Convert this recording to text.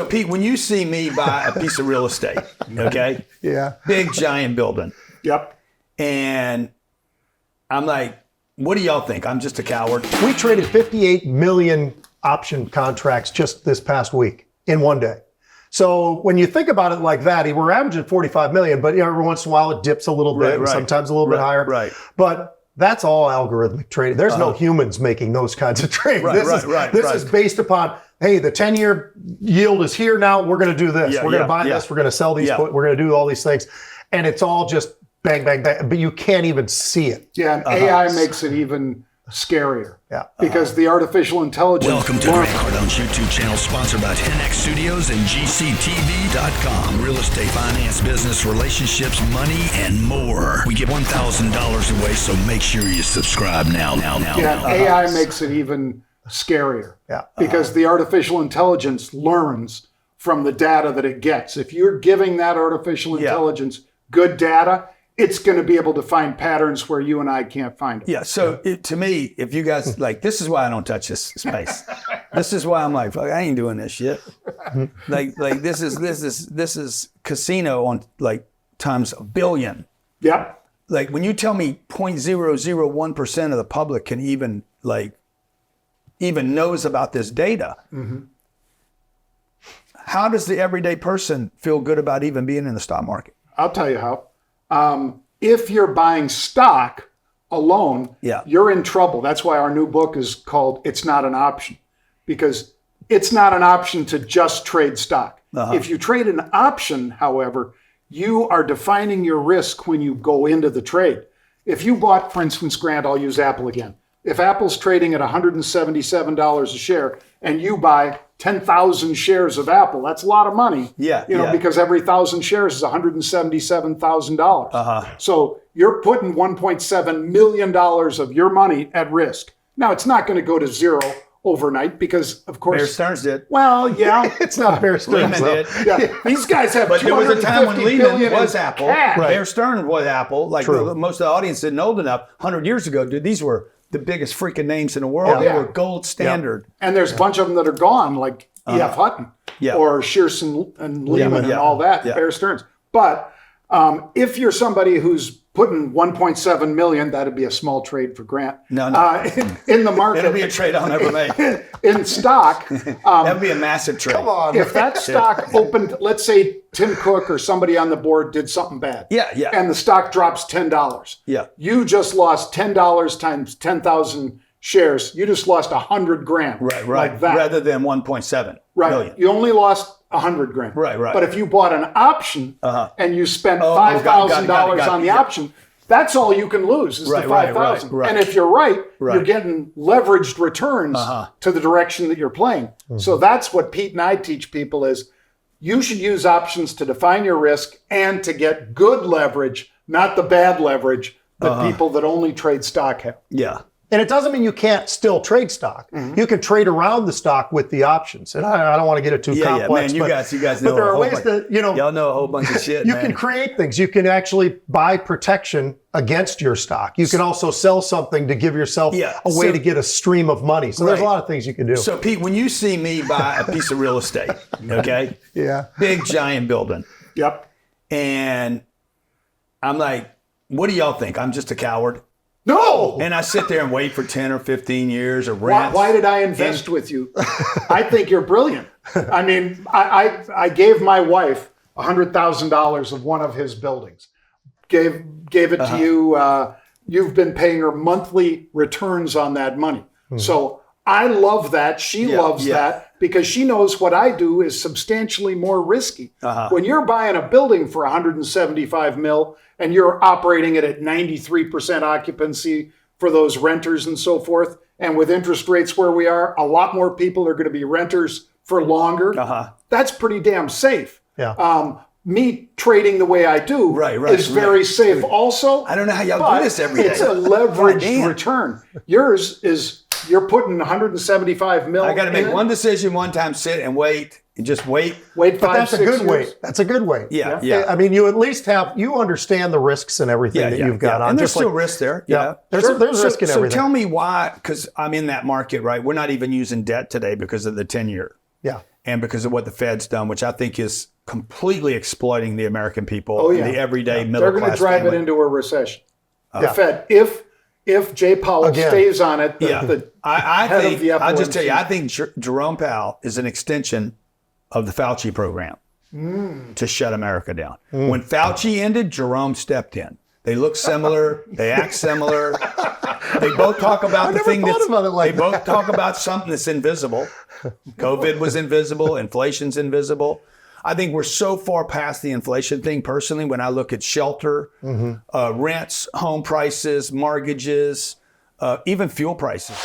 Pete, when you see me buy a piece of real estate, okay? Yeah. Big, giant building. Yep. And I'm like, what do y'all think? I'm just a coward. We traded 58 million option contracts just this past week in one day. So when you think about it like that, we're averaging 45 million, but every once in a while it dips a little bit, and sometimes a little bit higher. Right. But that's all algorithmic trading. There's no humans making those kinds of trades. This is based upon, hey, the 10-year yield is here now. We're going to do this. We're going to buy this. We're going to sell these. We're going to do all these things. And it's all just bang, bang, bang. But you can't even see it. Yeah, and AI makes it even scarier. Yeah. Because the artificial intelligence. Welcome to Grant Cardone's YouTube channel, sponsored by 10X Studios and GCTV.com. Real estate, finance, business, relationships, money, and more. We give $1,000 away, so make sure you subscribe now. AI makes it even scarier. Yeah. Because the artificial intelligence learns from the data that it gets. If you're giving that artificial intelligence good data, it's going to be able to find patterns where you and I can't find them. Yeah. So to me, if you guys like, this is why I don't touch this space. This is why I'm like, fuck, I ain't doing this shit. like this is casino on like times a billion. Yeah. Like when you tell me 0.001% of the public can even knows about this data. Mm-hmm. How does the everyday person feel good about even being in the stock market? I'll tell you how. If you're buying stock alone, you're in trouble. That's why our new book is called It's Not an Option, because it's not an option to just trade stock. If you trade an option, however, you are defining your risk when you go into the trade. If you bought, for instance, Grant, I'll use Apple again. If Apple's trading at $177 a share and you buy 10,000 shares of Apple, that's a lot of money. Because every 1,000 shares is $177,000. So you're putting $1.7 million of your money at risk. Now, it's not going to go to zero overnight because, of course, Bear Stearns did. Well, yeah, it's not Bear Stearns. Lehman did. Yeah, these guys have. But there was a time when Lehman was Apple. Cash. Bear Stearns was Apple. Like most of the audience isn't old enough. 100 years ago, dude, these were the biggest freaking names in the world. They were gold standard. And there's a bunch of them that are gone, like E.F. Hutton or Shearson and Lehman and all that, Bear Stearns. But if you're somebody who's putting 1.7 million, that'd be a small trade for Grant. No. In the market. It'll be a trade I'll never make. In stock. That'd be a massive trade. Come on. If that stock opened, let's say Tim Cook or somebody on the board did something bad. And the stock drops $10. You just lost $10 times 10,000 shares. You just lost $100,000. Right. Like that. Rather than 1.7 million. You only lost $100,000. Right. But if you bought an option and you spent $5,000 on the option, that's all you can lose is the $5,000. Right. And if you're right, you're getting leveraged returns to the direction that you're playing. So that's what Pete and I teach people is you should use options to define your risk and to get good leverage, not the bad leverage that people that only trade stock have. Yeah. And it doesn't mean you can't still trade stock. You can trade around the stock with the options. And I don't want to get it too complex. Man, you guys know. But there are ways that, y'all know a whole bunch of shit. You can create things. You can actually buy protection against your stock. You can also sell something to give yourself a way to get a stream of money. So there's a lot of things you can do. So Pete, when you see me buy a piece of real estate, okay? Big, giant building. Yep. And I'm like, what do y'all think? I'm just a coward. No. And I sit there and wait for 10 or 15 years of rent. Why did I invest with you? I think you're brilliant. I mean, I gave my wife $100,000 of one of his buildings. Gave it to you. You've been paying her monthly returns on that money. So I love that. She loves that because she knows what I do is substantially more risky. When you're buying a building for $175 million and you're operating it at 93% occupancy for those renters and so forth, and with interest rates where we are, a lot more people are going to be renters for longer. That's pretty damn safe. Me trading the way I do is very safe also. I don't know how y'all do this every day. It's a leveraged return. Yours is you're putting $175 million. I got to make one decision one time, sit and wait. And just wait. Wait 5, but that's 6 a good years. way. That's a good way. Yeah. I mean, you at least you understand the risks and everything that you've got on. And there's still risk there. There's risk in everything. So tell me why, because I'm in that market, right? We're not even using debt today because of the 10-year. and because of what the Fed's done, which I think is completely exploiting the American people, Oh, yeah. the everyday middle They're class. going to drive family. it into a recession. The Fed, if Jay Powell stays on it, I head think of the I'll just FOMC. tell you, I think Jerome Powell is an extension of the Fauci program to shut America down. When Fauci ended, Jerome stepped in. They look similar. They act similar. They both talk about the thing that's. They both talk about something that's invisible. COVID was invisible. Inflation's invisible. I think we're so far past the inflation thing. Personally, when I look at shelter, rents, home prices, mortgages, even fuel prices.